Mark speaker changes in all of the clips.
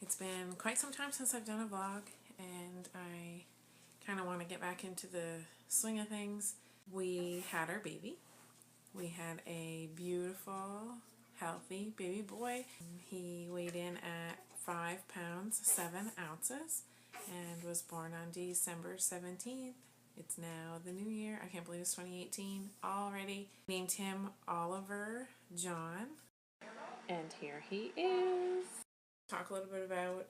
Speaker 1: It's been quite some time since I've done a vlog, and I kind of want to get back into the swing of things. We had our baby. We had a beautiful, healthy baby boy. He weighed in at 5 pounds 7 ounces and was born on December 17th. It's now the new year. I can't believe it's 2018 already. Named him Oliver John. And here he is. Talk a little bit about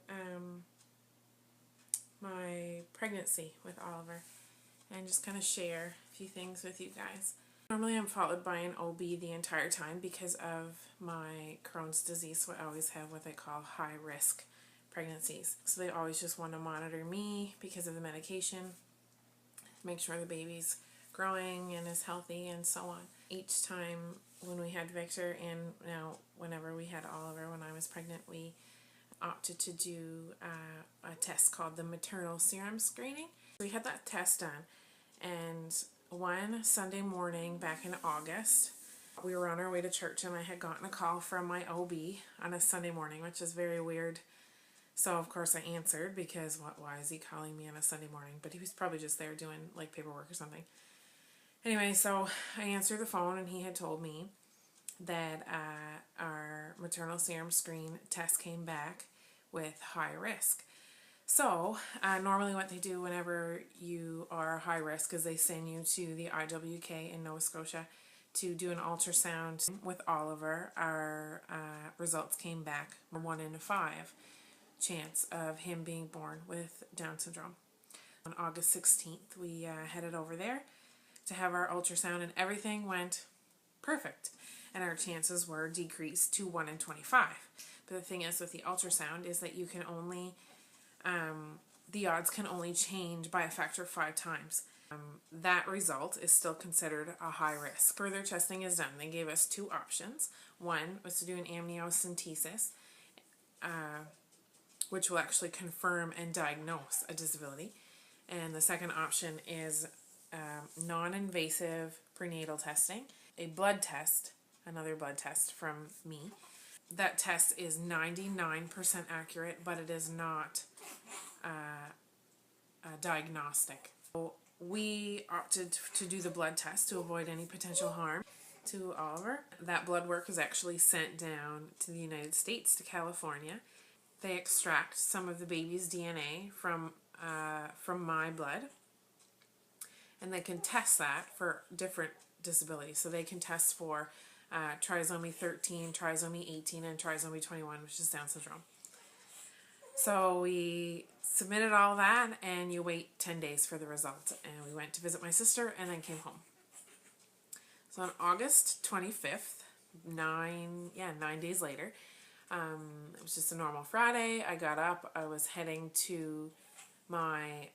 Speaker 1: my pregnancy with Oliver and just kind of share a few things with you guys. Normally I'm followed by an OB the entire time because of my Crohn's disease, so I always have what they call high risk pregnancies. So they always just want to monitor me because of the medication, make sure the baby's growing and is healthy and so on. Each time when we had Victor, and now whenever we had Oliver when I was pregnant, we opted to do a test called the maternal serum screening. We had that test done, and one Sunday morning back in August, we were on our way to church and I had gotten a call from my OB on a Sunday morning, which is very weird. So of course I answered because why is he calling me on a Sunday morning? But he was probably just there doing like paperwork or something. Anyway, so I answered the phone and he had told me that our maternal serum screen test came back with high risk. So normally what they do whenever you are high risk is they send you to the IWK in Nova Scotia to do an ultrasound. With Oliver, our results came back 1 in 5 chance of him being born with Down syndrome. On August 16th, we headed over there to have our ultrasound, and everything went perfect. And our chances were decreased to 1 in 25. But the thing is with the ultrasound is that you can only, the odds can only change by a factor of 5 times. That result is still considered a high risk. Further testing is done. They gave us 2 options. One was to do an amniocentesis, which will actually confirm and diagnose a disability. And the second option is non-invasive prenatal testing, a blood test, another blood test from me. That test is 99% accurate, but it is not diagnostic. So we opted to do the blood test to avoid any potential harm to Oliver. That blood work is actually sent down to the United States, to California. They extract some of the baby's DNA from my blood, and they can test that for different disabilities. So they can test for trisomy 13, trisomy 18, and trisomy 21, which is Down syndrome. So we submitted all that, and you wait 10 days for the results. And we went to visit my sister and then came home. So on August 25th, 9 days later, it was just a normal Friday. I got up, I was heading to my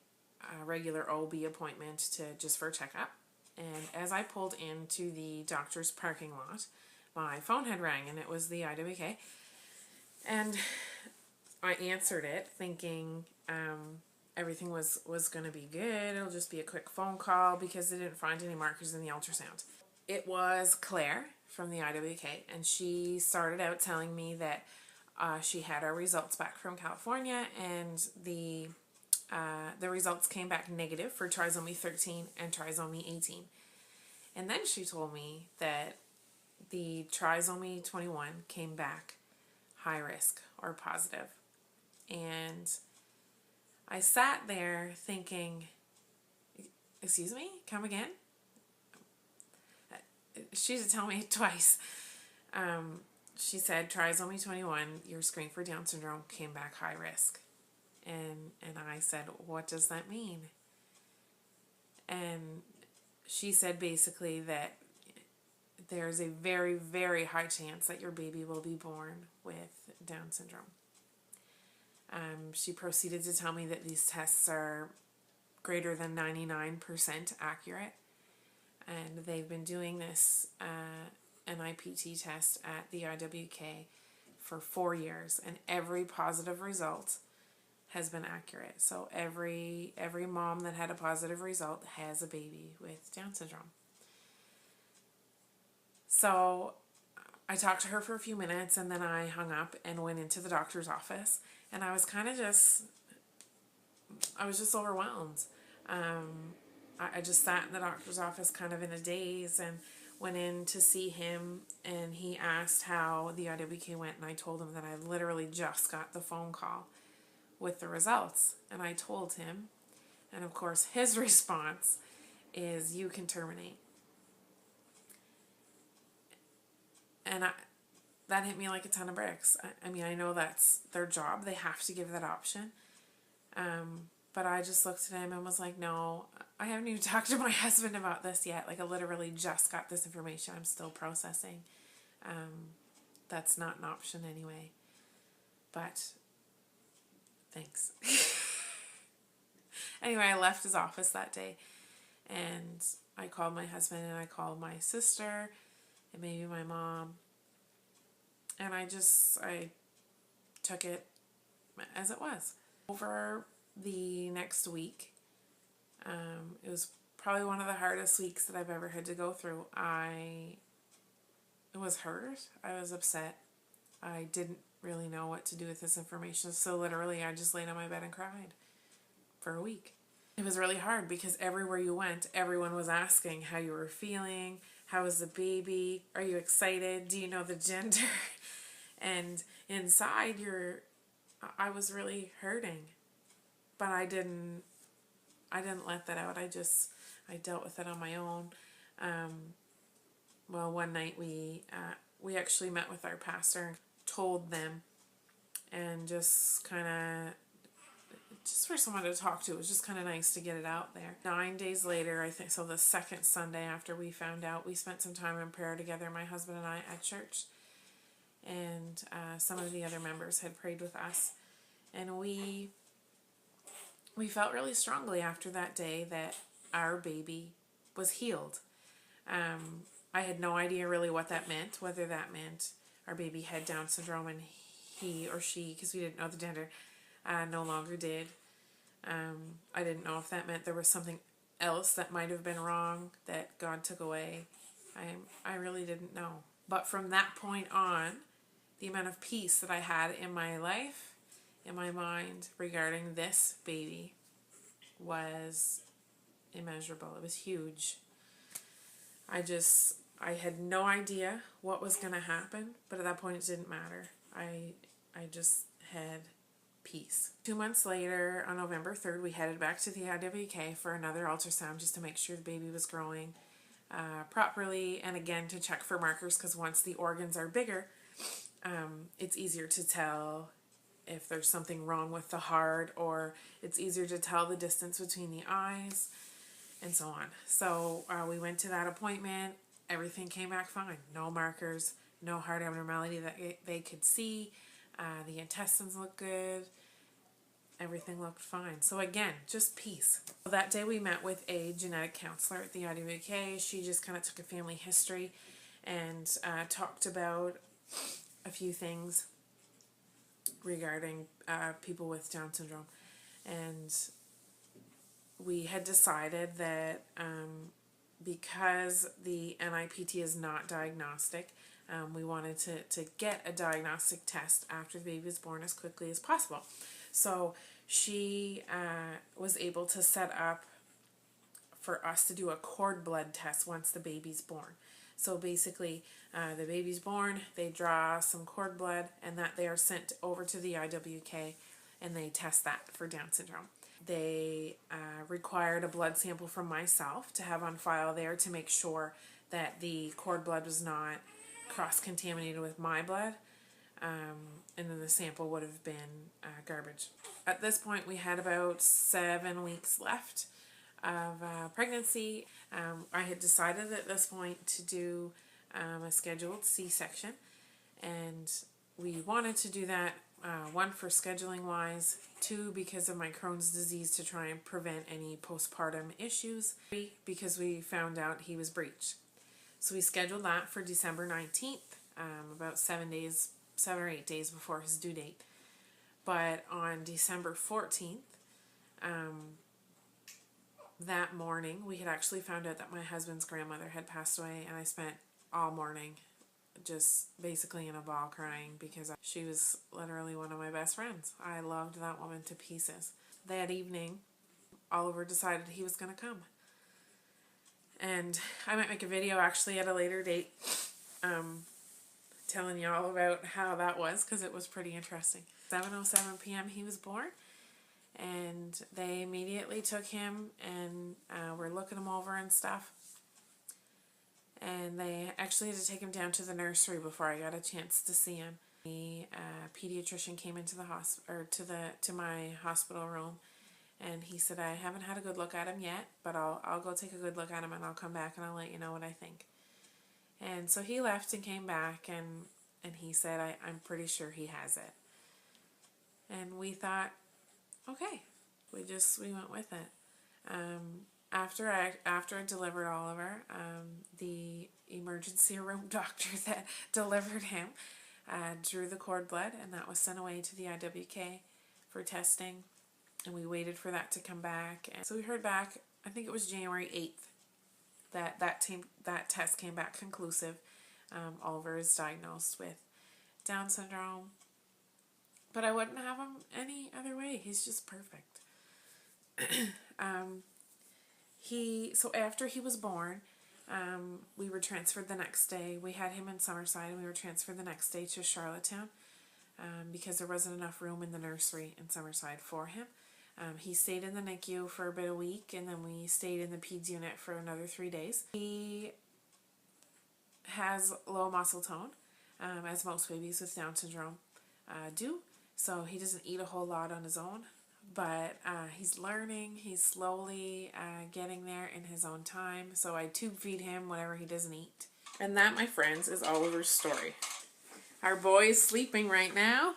Speaker 1: regular OB appointment just for a checkup. And as I pulled into the doctor's parking lot, my phone had rang, and it was the IWK. And I answered it thinking everything was going to be good. It'll just be a quick phone call because they didn't find any markers in the ultrasound. It was Claire from the IWK, and she started out telling me that she had our results back from California, and the results came back negative for trisomy 13 and trisomy 18. And then she told me that the trisomy 21 came back high risk or positive. And I sat there thinking, excuse me, come again? She had to tell me it twice. She said trisomy 21, your screen for Down syndrome came back high risk. And I said, what does that mean? And she said basically that there's a very, very high chance that your baby will be born with Down syndrome. She proceeded to tell me that these tests are greater than 99% accurate. And they've been doing this NIPT test at the IWK for 4 years, and every positive result has been accurate. So every mom that had a positive result has a baby with Down syndrome. So I talked to her for a few minutes and then I hung up and went into the doctor's office, and I was kind of just, I was just overwhelmed. I just sat in the doctor's office kind of in a daze and went in to see him, and he asked how the IWK went, and I told him that I literally just got the phone call with the results, and I told him, and of course his response is, "You can terminate." And that hit me like a ton of bricks. I mean, I know that's their job. They have to give that option. But I just looked at him and was like, no, I haven't even talked to my husband about this yet. Like, I literally just got this information. I'm still processing. That's not an option anyway. But thanks. Anyway, I left his office that day, and I called my husband and I called my sister and maybe my mom. And I took it as it was. Over the next week, it was probably one of the hardest weeks that I've ever had to go through. I was hurt. I was upset. I didn't really know what to do with this information. So literally, I just laid on my bed and cried for a week. It was really hard because everywhere you went, everyone was asking how you were feeling. How was the baby? Are you excited? Do you know the gender? And inside, I was really hurting, but I didn't let that out. I dealt with it on my own. Well, one night we actually met with our pastor and told them, and just for someone to talk to. It was just kind of nice to get it out there. 9 days later, I think, so the second Sunday after we found out, we spent some time in prayer together, my husband and I, at church. And some of the other members had prayed with us. And we felt really strongly after that day that our baby was healed. I had no idea really what that meant, whether that meant our baby had Down syndrome and he or she, because we didn't know the gender, no longer did. I didn't know if that meant there was something else that might have been wrong that God took away. I really didn't know. But from that point on, the amount of peace that I had in my life, in my mind, regarding this baby was immeasurable. It was huge. I had no idea what was going to happen, but at that point it didn't matter. I just had peace. 2 months later, on November 3rd, we headed back to the IWK for another ultrasound just to make sure the baby was growing properly, and again to check for markers, because once the organs are bigger, it's easier to tell if there's something wrong with the heart, or it's easier to tell the distance between the eyes, and so on. So we went to that appointment. Everything came back fine. No markers, no heart abnormality that they could see. The intestines looked good. Everything looked fine. So again, just peace. So that day we met with a genetic counselor at the IWK. She just kind of took a family history and talked about a few things regarding people with Down syndrome. And we had decided that because the NIPT is not diagnostic, we wanted to get a diagnostic test after the baby was born as quickly as possible. So she was able to set up for us to do a cord blood test once the baby's born. So basically, the baby's born, they draw some cord blood, and that they are sent over to the IWK, and they test that for Down syndrome. They required a blood sample from myself to have on file there to make sure that the cord blood was not cross-contaminated with my blood, and then the sample would have been garbage. At this point, we had about 7 weeks left of pregnancy. I had decided at this point to do a scheduled C-section, and we wanted to do that, one, for scheduling wise, 2, because of my Crohn's disease, to try and prevent any postpartum issues, 3, because we found out he was breech. So we scheduled that for December 19th, about 7 or 8 days before his due date. But on December 14th, that morning, we had actually found out that my husband's grandmother had passed away, and I spent all morning just basically in a ball crying because she was literally one of my best friends. I loved that woman to pieces. That evening, Oliver decided he was going to come. And I might make a video actually at a later date telling you all about how that was, because it was pretty interesting. 7:07 p.m. he was born, and they immediately took him and were looking him over and stuff. And they actually had to take him down to the nursery before I got a chance to see him. The pediatrician came into the hospital, or to my hospital room, and he said, I haven't had a good look at him yet, but I'll go take a good look at him and I'll come back and I'll let you know what I think. And so he left and came back, and he said, I'm pretty sure he has it. And we thought, okay, we went with it. After I delivered Oliver, the emergency room doctor that delivered him drew the cord blood, and that was sent away to the IWK for testing. And we waited for that to come back. And so we heard back, I think it was January 8th, that test came back conclusive. Oliver is diagnosed with Down syndrome. But I wouldn't have him any other way. He's just perfect. So after he was born, we were transferred the next day. We had him in Summerside, and we were transferred the next day to Charlottetown because there wasn't enough room in the nursery in Summerside for him. He stayed in the NICU for about a week, and then we stayed in the peds unit for another 3 days. He has low muscle tone, as most babies with Down syndrome do, so he doesn't eat a whole lot on his own, but he's learning. He's slowly getting there in his own time, so I tube feed him whatever he doesn't eat. And that, my friends, is Oliver's story. Our boy is sleeping right now,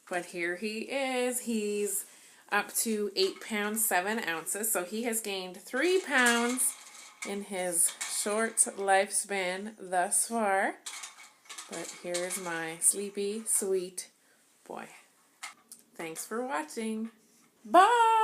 Speaker 1: but here he is. He's up to 8 pounds 7 ounces, so he has gained 3 pounds in his short lifespan thus far. But here's my sleepy, sweet boy. Thanks for watching. Bye!